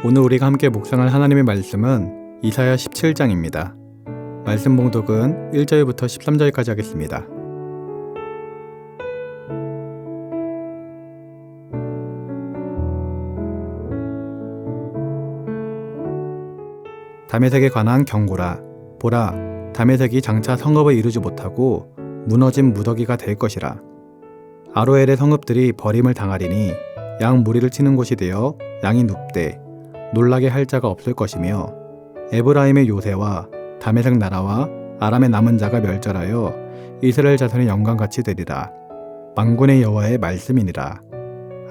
오늘 우리가 함께 묵상할 하나님의 말씀은 이사야 17장입니다. 말씀 봉독은 1절부터 13절까지 하겠습니다. 다메섹에 관한 경고라. 보라, 다메섹이 장차 성읍을 이루지 못하고 무너진 무더기가 될 것이라. 아로엘의 성읍들이 버림을 당하리니 양 무리를 치는 곳이 되어 양이 눕되 놀라게 할 자가 없을 것이며, 에브라임의 요새와 다메섹 나라와 아람의 남은 자가 멸절하여 이스라엘 자손의 영광같이 되리라. 만군의 여호와의 말씀이니라.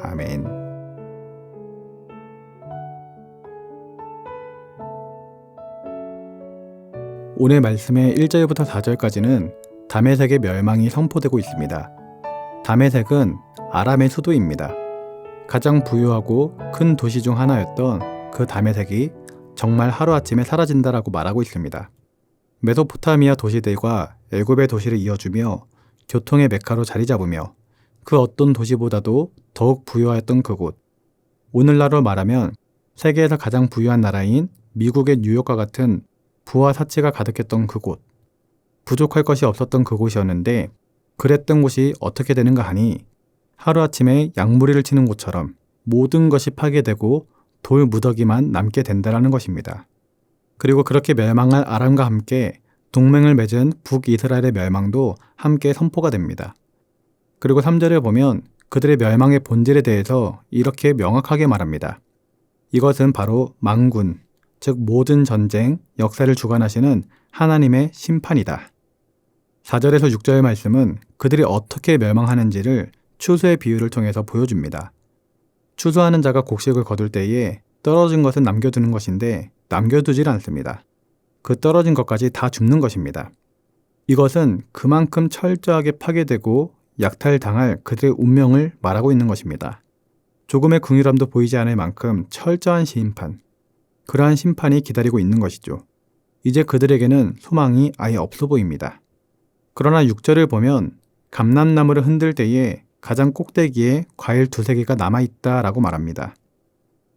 아멘. 오늘 말씀의 1절부터 4절까지는 다메섹의 멸망이 선포되고 있습니다. 다메섹은 아람의 수도입니다. 가장 부유하고 큰 도시 중 하나였던 그 다메섹이 정말 하루아침에 사라진다라고 말하고 있습니다. 메소포타미아 도시들과 애굽의 도시를 이어주며 교통의 메카로 자리 잡으며 그 어떤 도시보다도 더욱 부유하였던 그곳, 오늘날로 말하면 세계에서 가장 부유한 나라인 미국의 뉴욕과 같은 부와 사치가 가득했던 그곳, 부족할 것이 없었던 그곳이었는데, 그랬던 곳이 어떻게 되는가 하니 하루아침에 양무리를 치는 곳처럼 모든 것이 파괴되고 돌 무더기만 남게 된다라는 것입니다. 그리고 그렇게 멸망한 아람과 함께 동맹을 맺은 북이스라엘의 멸망도 함께 선포가 됩니다. 그리고 3절을 보면 그들의 멸망의 본질에 대해서 이렇게 명확하게 말합니다. 이것은 바로 만군, 즉 모든 전쟁, 역사를 주관하시는 하나님의 심판이다. 4절에서 6절의 말씀은 그들이 어떻게 멸망하는지를 추수의 비유를 통해서 보여줍니다. 추수하는 자가 곡식을 거둘 때에 떨어진 것은 남겨두는 것인데 남겨두질 않습니다. 그 떨어진 것까지 다 줍는 것입니다. 이것은 그만큼 철저하게 파괴되고 약탈당할 그들의 운명을 말하고 있는 것입니다. 조금의 긍휼함도 보이지 않을 만큼 철저한 심판, 그러한 심판이 기다리고 있는 것이죠. 이제 그들에게는 소망이 아예 없어 보입니다. 그러나 6절을 보면 감람나무를 흔들 때에 가장 꼭대기에 과일 2-3개가 남아있다라고 말합니다.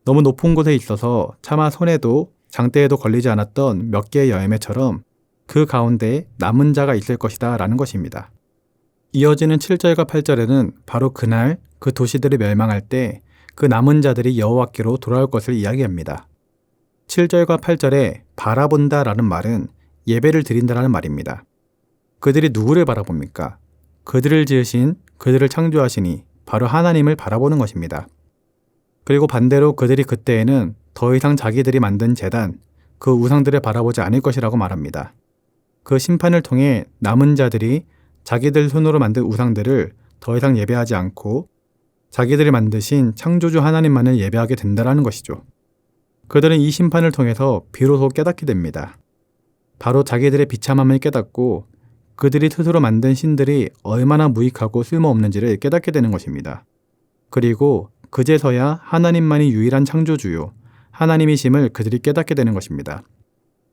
너무 높은 곳에 있어서 차마 손에도 장대에도 걸리지 않았던 몇 개의 열매처럼 그 가운데 남은 자가 있을 것이다 라는 것입니다. 이어지는 7절과 8절에는 바로 그날 그 도시들이 멸망할 때 그 남은 자들이 여호와께로 돌아올 것을 이야기합니다. 7절과 8절에 바라본다 라는 말은 예배를 드린다라는 말입니다. 그들이 누구를 바라봅니까? 그들을 지으신, 그들을 창조하시니 바로 하나님을 바라보는 것입니다. 그리고 반대로 그들이 그때에는 더 이상 자기들이 만든 제단, 그 우상들을 바라보지 않을 것이라고 말합니다. 그 심판을 통해 남은 자들이 자기들 손으로 만든 우상들을 더 이상 예배하지 않고 자기들이 만드신 창조주 하나님만을 예배하게 된다는 것이죠. 그들은 이 심판을 통해서 비로소 깨닫게 됩니다. 바로 자기들의 비참함을 깨닫고 그들이 스스로 만든 신들이 얼마나 무익하고 쓸모없는지를 깨닫게 되는 것입니다. 그리고 그제서야 하나님만이 유일한 창조주요, 하나님이심을 그들이 깨닫게 되는 것입니다.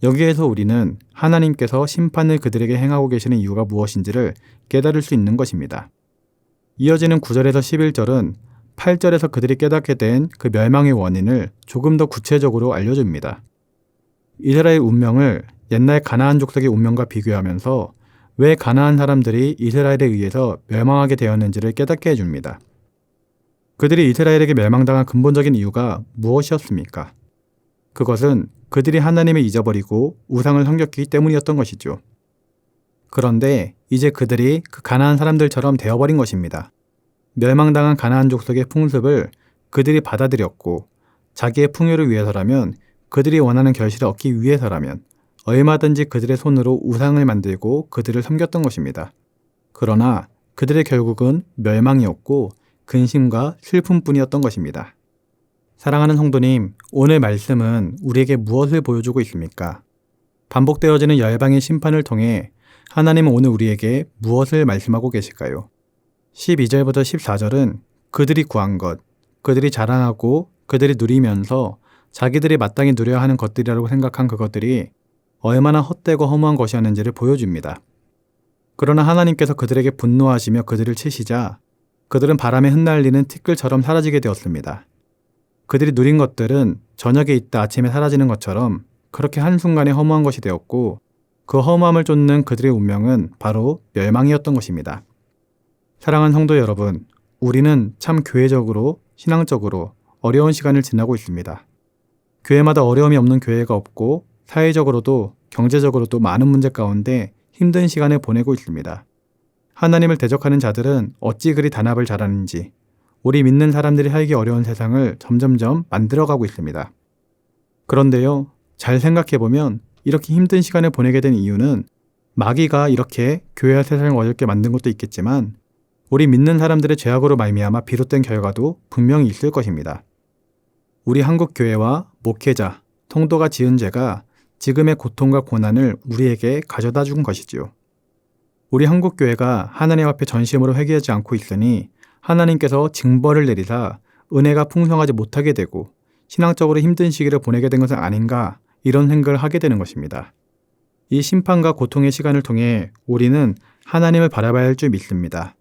여기에서 우리는 하나님께서 심판을 그들에게 행하고 계시는 이유가 무엇인지를 깨달을 수 있는 것입니다. 이어지는 9절에서 11절은 8절에서 그들이 깨닫게 된 그 멸망의 원인을 조금 더 구체적으로 알려줍니다. 이스라엘 운명을 옛날 가나안 족속의 운명과 비교하면서 왜 가나안 사람들이 이스라엘에 의해서 멸망하게 되었는지를 깨닫게 해줍니다. 그들이 이스라엘에게 멸망당한 근본적인 이유가 무엇이었습니까? 그것은 그들이 하나님을 잊어버리고 우상을 섬겼기 때문이었던 것이죠. 그런데 이제 그들이 그 가나안 사람들처럼 되어버린 것입니다. 멸망당한 가나안 족속의 풍습을 그들이 받아들였고, 자기의 풍요를 위해서라면, 그들이 원하는 결실을 얻기 위해서라면 얼마든지 그들의 손으로 우상을 만들고 그들을 섬겼던 것입니다. 그러나 그들의 결국은 멸망이었고 근심과 슬픔뿐이었던 것입니다. 사랑하는 성도님, 오늘 말씀은 우리에게 무엇을 보여주고 있습니까? 반복되어지는 열방의 심판을 통해 하나님은 오늘 우리에게 무엇을 말씀하고 계실까요? 12절부터 14절은 그들이 구한 것, 그들이 자랑하고 그들이 누리면서 자기들이 마땅히 누려야 하는 것들이라고 생각한 그것들이 얼마나 헛되고 허무한 것이었는지를 보여줍니다. 그러나 하나님께서 그들에게 분노하시며 그들을 치시자 그들은 바람에 흩날리는 티끌처럼 사라지게 되었습니다. 그들이 누린 것들은 저녁에 있다 아침에 사라지는 것처럼 그렇게 한순간에 허무한 것이 되었고 그 허무함을 쫓는 그들의 운명은 바로 멸망이었던 것입니다. 사랑하는 성도 여러분, 우리는 참 교회적으로, 신앙적으로 어려운 시간을 지나고 있습니다. 교회마다 어려움이 없는 교회가 없고 사회적으로도 경제적으로도 많은 문제 가운데 힘든 시간을 보내고 있습니다. 하나님을 대적하는 자들은 어찌 그리 단합을 잘하는지 우리 믿는 사람들이 살기 어려운 세상을 점점점 만들어가고 있습니다. 그런데요, 잘 생각해보면 이렇게 힘든 시간을 보내게 된 이유는 마귀가 이렇게 교회와 세상을 어렵게 만든 것도 있겠지만 우리 믿는 사람들의 죄악으로 말미암아 비롯된 결과도 분명히 있을 것입니다. 우리 한국 교회와 목회자, 성도가 지은 죄가 지금의 고통과 고난을 우리에게 가져다 준 것이지요. 우리 한국 교회가 하나님 앞에 전심으로 회개하지 않고 있으니 하나님께서 징벌을 내리사 은혜가 풍성하지 못하게 되고 신앙적으로 힘든 시기를 보내게 된 것은 아닌가 이런 생각을 하게 되는 것입니다. 이 심판과 고통의 시간을 통해 우리는 하나님을 바라봐야 할 줄 믿습니다.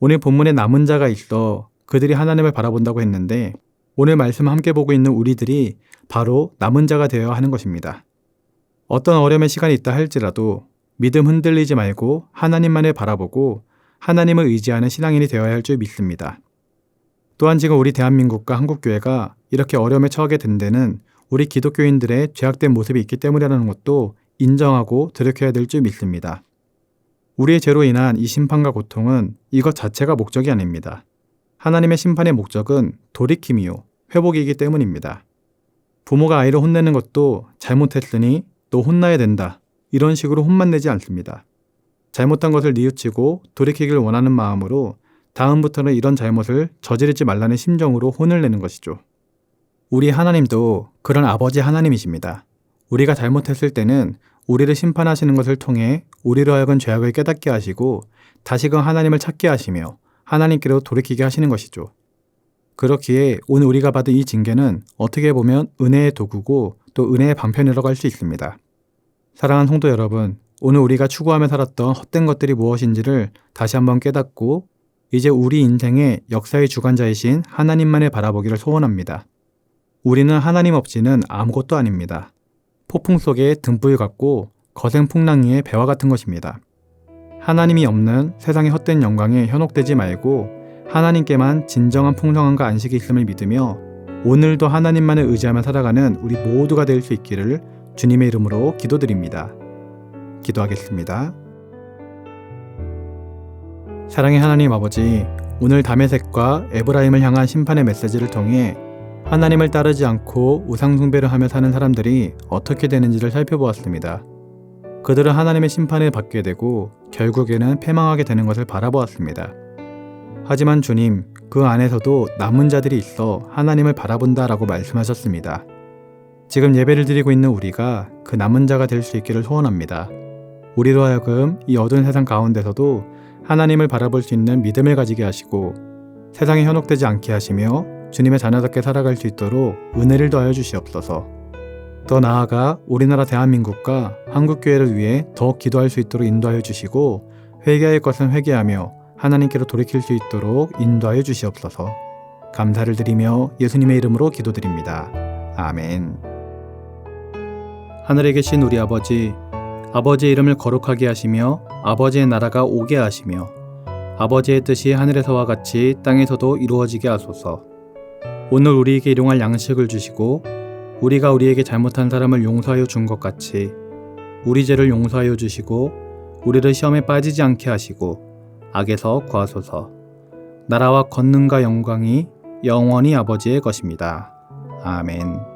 오늘 본문에 남은 자가 있어 그들이 하나님을 바라본다고 했는데 오늘 말씀 함께 보고 있는 우리들이 바로 남은 자가 되어야 하는 것입니다. 어떤 어려움의 시간이 있다 할지라도 믿음 흔들리지 말고 하나님만을 바라보고 하나님을 의지하는 신앙인이 되어야 할 줄 믿습니다. 또한 지금 우리 대한민국과 한국교회가 이렇게 어려움에 처하게 된 데는 우리 기독교인들의 죄악된 모습이 있기 때문이라는 것도 인정하고 들여켜야 될 줄 믿습니다. 우리의 죄로 인한 이 심판과 고통은 이것 자체가 목적이 아닙니다. 하나님의 심판의 목적은 돌이킴이요, 회복이기 때문입니다. 부모가 아이를 혼내는 것도 잘못했으니 너 혼나야 된다. 이런 식으로 혼만 내지 않습니다. 잘못한 것을 뉘우치고 돌이키길 원하는 마음으로 다음부터는 이런 잘못을 저지르지 말라는 심정으로 혼을 내는 것이죠. 우리 하나님도 그런 아버지 하나님이십니다. 우리가 잘못했을 때는 우리를 심판하시는 것을 통해 우리로 하여금 죄악을 깨닫게 하시고 다시금 하나님을 찾게 하시며 하나님께로 돌이키게 하시는 것이죠. 그렇기에 오늘 우리가 받은 이 징계는 어떻게 보면 은혜의 도구고 또 은혜의 방편이라고 할 수 있습니다. 사랑하는 성도 여러분, 오늘 우리가 추구하며 살았던 헛된 것들이 무엇인지를 다시 한번 깨닫고 이제 우리 인생의 역사의 주관자이신 하나님만을 바라보기를 소원합니다. 우리는 하나님 없이는 아무것도 아닙니다. 폭풍 속의 등불 같고 거센 풍랑 위의 배와 같은 것입니다. 하나님이 없는 세상의 헛된 영광에 현혹되지 말고 하나님께만 진정한 풍성함과 안식이 있음을 믿으며 오늘도 하나님만을 의지하며 살아가는 우리 모두가 될 수 있기를 주님의 이름으로 기도드립니다. 기도하겠습니다. 사랑의 하나님 아버지, 오늘 다메섹과 에브라임을 향한 심판의 메시지를 통해 하나님을 따르지 않고 우상숭배를 하며 사는 사람들이 어떻게 되는지를 살펴보았습니다. 그들은 하나님의 심판을 받게 되고 결국에는 패망하게 되는 것을 바라보았습니다. 하지만 주님, 그 안에서도 남은 자들이 있어 하나님을 바라본다라고 말씀하셨습니다. 지금 예배를 드리고 있는 우리가 그 남은 자가 될 수 있기를 소원합니다. 우리로 하여금 이 어두운 세상 가운데서도 하나님을 바라볼 수 있는 믿음을 가지게 하시고 세상에 현혹되지 않게 하시며 주님의 자녀답게 살아갈 수 있도록 은혜를 더하여 주시옵소서. 더 나아가 우리나라 대한민국과 한국교회를 위해 더 기도할 수 있도록 인도하여 주시고 회개할 것은 회개하며 하나님께로 돌이킬 수 있도록 인도하여 주시옵소서. 감사를 드리며 예수님의 이름으로 기도드립니다. 아멘. 하늘에 계신 우리 아버지, 아버지의 이름을 거룩하게 하시며 아버지의 나라가 오게 하시며 아버지의 뜻이 하늘에서와 같이 땅에서도 이루어지게 하소서. 오늘 우리에게 일용할 양식을 주시고 우리가 우리에게 잘못한 사람을 용서하여 준 것 같이 우리 죄를 용서하여 주시고 우리를 시험에 빠지지 않게 하시고 악에서 구하소서. 나라와 권능과 영광이 영원히 아버지의 것입니다. 아멘.